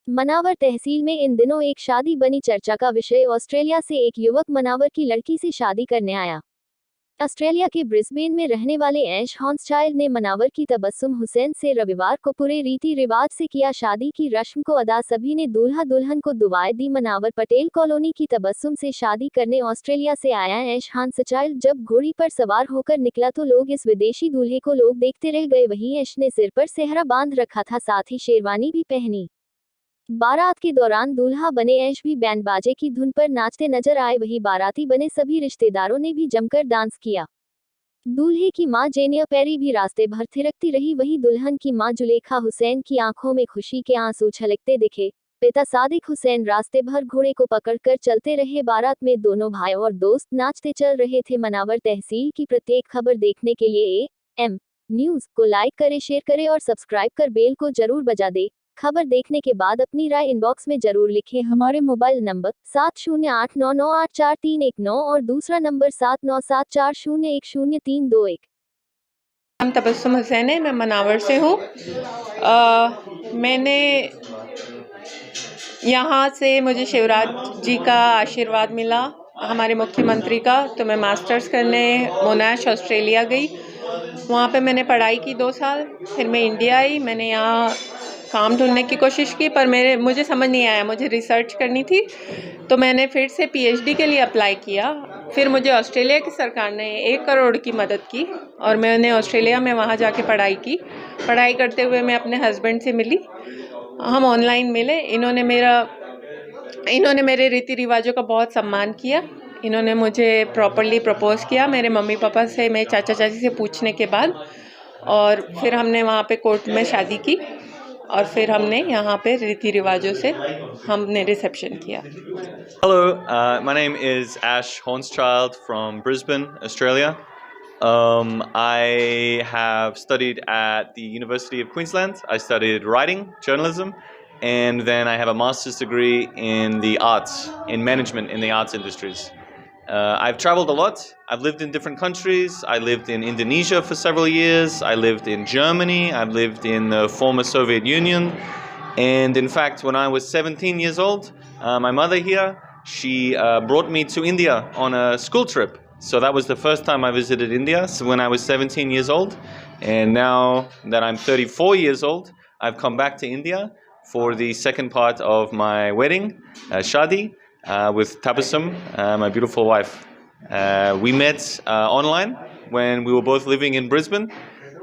मनावर तहसील में इन दिनों एक शादी बनी चर्चा का विषय। ऑस्ट्रेलिया से एक युवक मनावर की लड़की से शादी करने आया। ऑस्ट्रेलिया के ब्रिस्बेन में रहने वाले ऐश हॉन्सचाइल्ड ने मनावर की तबस्सुम हुसैन से रविवार को पूरे रीति रिवाज से किया शादी की रस्म को अदा। सभी ने दूल्हा दुल्हन को दुआएं दी। मनावर पटेल कॉलोनी की तबस्सुम से शादी करने ऑस्ट्रेलिया से आया ऐश हॉन्सचाइल्ड जब घोड़ी पर सवार होकर निकला तो लोग इस विदेशी दूल्हे को लोग देखते रह गए। वहीं ऐश ने सिर पर सेहरा बांध रखा था, साथ ही शेरवानी भी पहनी। बारात के दौरान दूल्हा बने ऐश भी बैंड बाजे की धुन पर नाचते नजर आए। वहीं बाराती बने सभी रिश्तेदारों ने भी जमकर डांस किया। दूल्हे की मां जेनिया पेरी भी रास्ते भर थिरकती रही। वहीं दुल्हन की मां जुलेखा हुसैन की आंखों में खुशी के आंसू छलकते दिखे। पिता सादिक हुसैन रास्ते भर घोड़े को पकड़कर चलते रहे। बारात में दोनों भाई और दोस्त नाचते चल रहे थे। मनावर तहसील की प्रत्येक खबर देखने के लिए AM न्यूज को लाइक करें, शेयर करें और सब्सक्राइब कर बेल को जरूर बजा दें। खबर देखने के बाद अपनी राय इनबॉक्स में जरूर लिखें। हमारे मोबाइल नंबर 7089984319 और दूसरा नंबर 7974010321। नाम तबस्सुम हुसैन है, मैं मनावर से हूँ। मैंने यहाँ से मुझे शिवराज जी का आशीर्वाद मिला, हमारे मुख्यमंत्री का, तो मैं मास्टर्स करने मोनाश ऑस्ट्रेलिया गई। वहाँ पे मैंने पढ़ाई की 2 साल, फिर मैं इंडिया आई। मैंने यहाँ काम ढूंढने की कोशिश की पर मुझे समझ नहीं आया, मुझे रिसर्च करनी थी, तो मैंने फिर से PhD के लिए अप्लाई किया। फिर मुझे ऑस्ट्रेलिया की सरकार ने 1 करोड़ की मदद की और मैंने ऑस्ट्रेलिया में वहाँ जाके पढ़ाई की। पढ़ाई करते हुए मैं अपने हस्बैंड से मिली, हम ऑनलाइन मिले। इन्होंने मेरे रीति रिवाजों का बहुत सम्मान किया। इन्होंने मुझे प्रॉपरली प्रपोज किया मेरे मम्मी पापा से, मेरे चाचा चाची से पूछने के बाद, और फिर हमने वहाँ पे कोर्ट में शादी की और फिर हमने यहाँ पे रीति रिवाजों से हमने रिसेप्शन किया। Hello, my name is Ash Hornschild from Brisbane, Australia. I have studied at the University of Queensland. I studied writing, journalism, and then I have a master's degree in the arts, in management in the arts industries. I've traveled a lot. I've lived in different countries. I lived in Indonesia for several years. I lived in Germany. I've lived in the former Soviet Union. And in fact, when I was 17 years old, my mother here, she brought me to India on a school trip. So that was the first time I visited India, so when I was 17 years old. And now that I'm 34 years old, I've come back to India for the second part of my wedding, Shadi, with Tabassum, my beautiful wife. We met online when we were both living in Brisbane.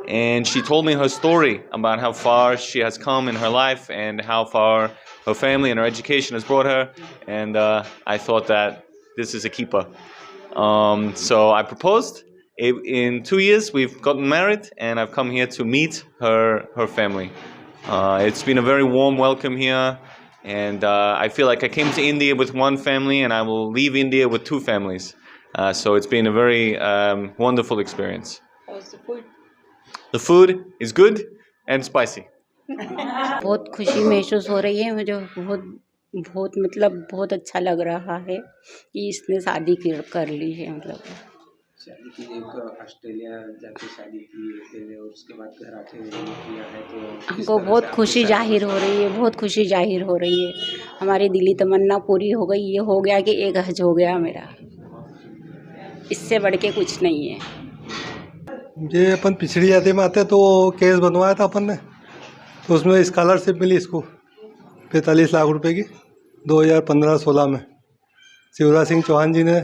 And she told me her story about how far she has come in her life and how far her family and her education has brought her. And I thought that this is a keeper. So I proposed. In 2 years, we've gotten married, and I've come here to meet her family. It's been a very warm welcome here, and I feel like I came to India with one family, and I will leave India with 2 families. So it's been a very wonderful experience. How's the food? The food is good and spicy. बहुत खुशी महसूस हो रही है मुझे, बहुत अच्छा लग रहा है कि इसने शादी कर ली है। शादी की ऑस्ट्रेलिया जाके शादी की फिर और उसके बाद घर आके किया है, तो हमको बहुत खुशी जाहिर हो रही है, बहुत खुशी जाहिर हो रही है। हमारी दिली तमन्ना पूरी हो गई। ये हो गया कि एक हज हो गया मेरा, इससे बढ़ के कुछ नहीं है। ये अपन पिछड़ी जाति में आते तो केस बनवाया था अपन ने, तो उसमें स्कॉलरशिप मिली इसको 45 लाख रुपए की 2015-16 में। शिवराज सिंह चौहान जी ने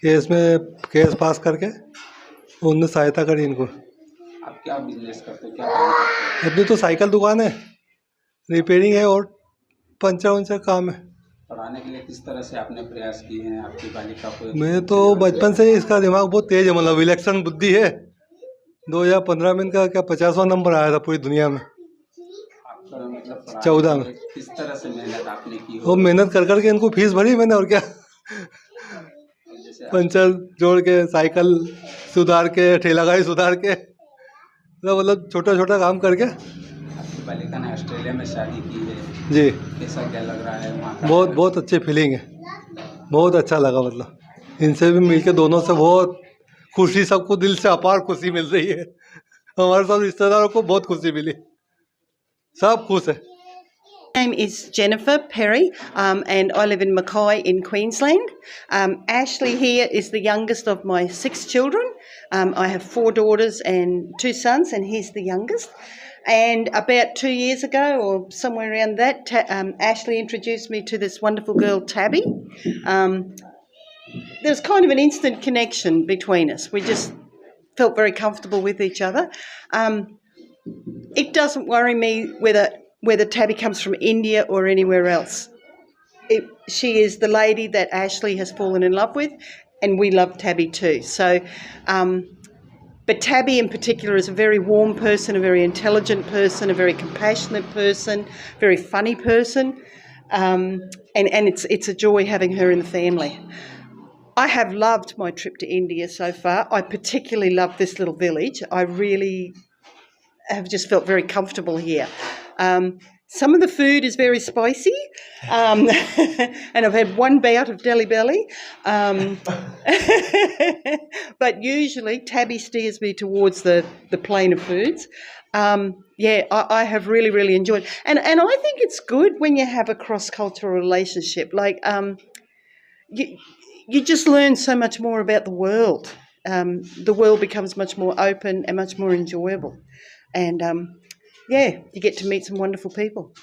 केस पास करके उनने सहायता करी इनको। आप क्या बिजनेस करते हो, क्या काम करते अपनी तो साइकिल दुकान है, रिपेयरिंग है और पंचर वंचर काम है। हो? पढ़ाने के लिए किस तरह से आपने प्रयास किए हैं आपकी बालिका को? मैं तो बचपन से ही इसका दिमाग बहुत तेज है, मतलब विलक्षण बुद्धि है। 2015 में इनका क्या 50वां नंबर आया था पूरी दुनिया में। आपका मतलब 14 में किस तरह से मेहनत आपने की हो? वो मेहनत कर करके इनको फीस भरी मैंने, और क्या। जैसे पंचर जोड़ के, साइकिल सुधार के, ठेला गाड़ी सुधार के, मतलब छोटा छोटा काम करके। आपकी बालिका ने ऑस्ट्रेलिया में शादी की है जी, कैसा क्या लग रहा है वहाँ का? बहुत अच्छी फीलिंग है, बहुत अच्छा लगा। मतलब इनसे भी मिलके दोनों से बहुत खुशी, सबको दिल से अपार खुशी मिल रही है। हमारे सब रिश्तेदारों को बहुत खुशी मिली, सब खुश है। My name is Jennifer Perry, and I live in Mackay in Queensland. Ashley here is the youngest of my 6 children. I have 4 daughters and 2 sons, and he's the youngest. And about 2 years ago, or somewhere around that, Ashley introduced me to this wonderful girl, Tabby. There's kind of an instant connection between us. We just felt very comfortable with each other. It doesn't worry me whether Tabby comes from India or anywhere else. She is the lady that Ashley has fallen in love with, and we love Tabby too. So, but Tabby in particular is a very warm person, a very intelligent person, a very compassionate person, very funny person, and it's a joy having her in the family. I have loved my trip to India so far. I particularly love this little village. I really have just felt very comfortable here. Some of the food is very spicy, and I've had one bout of Delhi Belly. But usually Tabby steers me towards the plane of foods. I have really, really enjoyed. And I think it's good when you have a cross-cultural relationship. Like, you just learn so much more about the world. The world becomes much more open and much more enjoyable. And, you get to meet some wonderful people.